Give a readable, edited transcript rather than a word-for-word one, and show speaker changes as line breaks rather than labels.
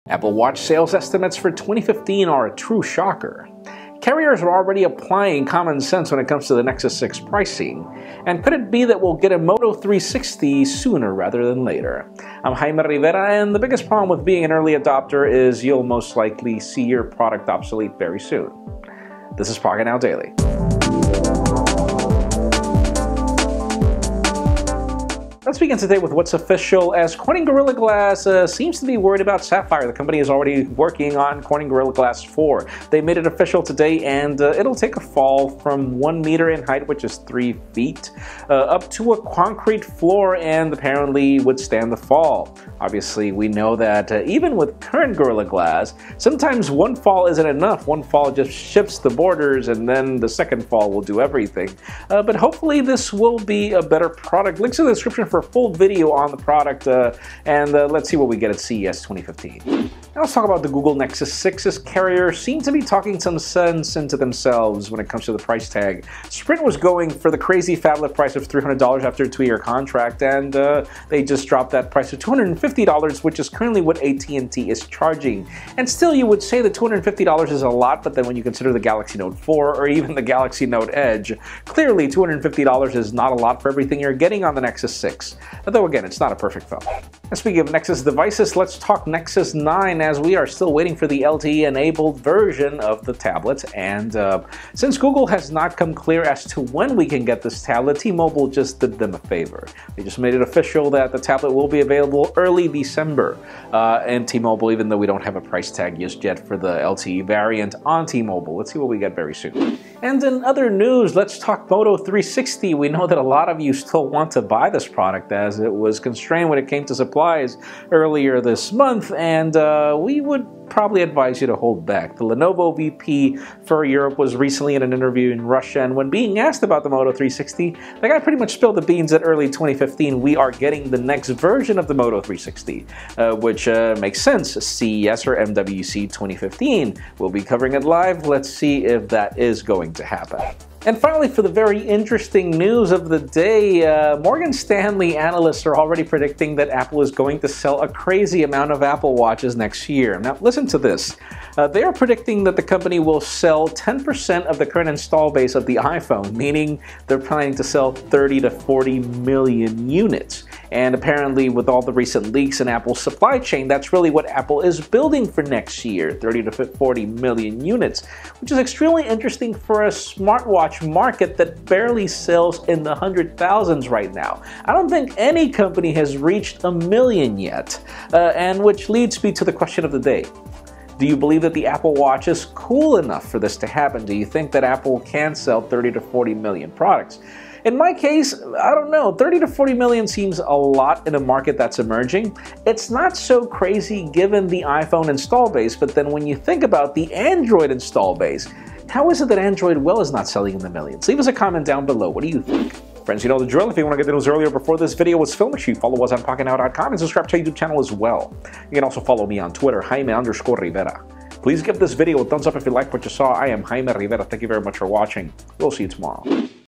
Apple Watch sales estimates for 2015 are a true shocker. Carriers are already applying common sense when it comes to the Nexus 6 pricing. And could it be that we'll get a Moto 360 sooner rather than later? I'm Jaime Rivera, and the biggest problem with being an early adopter is you'll most likely see your product obsolete very soon. This is Pocketnow Daily. Let's begin today with what's official, as Corning Gorilla Glass seems to be worried about Sapphire. The company is already working on Corning Gorilla Glass 4. They made it official today, and it'll take a fall from 1 meter in height, which is 3 feet, up to a concrete floor and apparently withstand the fall. Obviously, we know that even with current Gorilla Glass, sometimes one fall isn't enough. One fall just shifts the borders, and then the second fall will do everything. But hopefully this will be a better product. Links in the description for a full video on the product, and let's see what we get at CES 2015. Now let's talk about the Google Nexus 6's carriers seem to be talking some sense into themselves when it comes to the price tag. Sprint was going for the crazy phablet price of $300 after a 2-year contract, and they just dropped that price to $250, which is currently what AT&T is charging. And still, you would say that $250 is a lot, but then when you consider the Galaxy Note 4 or even the Galaxy Note Edge, clearly $250 is not a lot for everything you're getting on the Nexus 6. Though again, it's not a perfect phone. And speaking of Nexus devices, let's talk Nexus 9, as we are still waiting for the LTE-enabled version of the tablet. And since Google has not come clear as to when we can get this tablet, T-Mobile just did them a favor. They just made it official that the tablet will be available early December. And T-Mobile, even though we don't have a price tag just yet for the LTE variant on T-Mobile. Let's see what we get very soon. And in other news, let's talk Moto 360. We know that a lot of you still want to buy this product, as it was constrained when it came to supplies earlier this month, and we would probably advise you to hold back. The Lenovo VP for Europe was recently in an interview in Russia, and when being asked about the Moto 360, the guy pretty much spilled the beans that early 2015 we are getting the next version of the Moto 360, which makes sense. CES or MWC 2015. We'll be covering it live. Let's see if that is going to happen. And finally, for the very interesting news of the day, Morgan Stanley analysts are already predicting that Apple is going to sell a crazy amount of Apple Watches next year. Now, listen to this. They are predicting that the company will sell 10% of the current install base of the iPhone, meaning they're planning to sell 30 to 40 million units. And apparently, with all the recent leaks in Apple's supply chain, that's really what Apple is building for next year, 30 to 40 million units, which is extremely interesting for a smartwatch market that barely sells in the 100,000s right now. I don't think any company has reached a million yet, and which leads me to the question of the day. Do you believe that the Apple Watch is cool enough for this to happen? Do you think that Apple can sell 30 to 40 million products? In my case, I don't know. 30 to 40 million seems a lot in a market that's emerging. It's not so crazy given the iPhone install base, but then when you think about the Android install base, how is it that Android is not selling in the millions? Leave us a comment down below. What do you think? Friends, you know the drill. If you want to get the news earlier before this video was filmed, make sure you follow us on Pocketnow.com and subscribe to our YouTube channel as well. You can also follow me on Twitter, Jaime_Rivera. Please give this video a thumbs up if you like what you saw. I am Jaime Rivera. Thank you very much for watching. We'll see you tomorrow.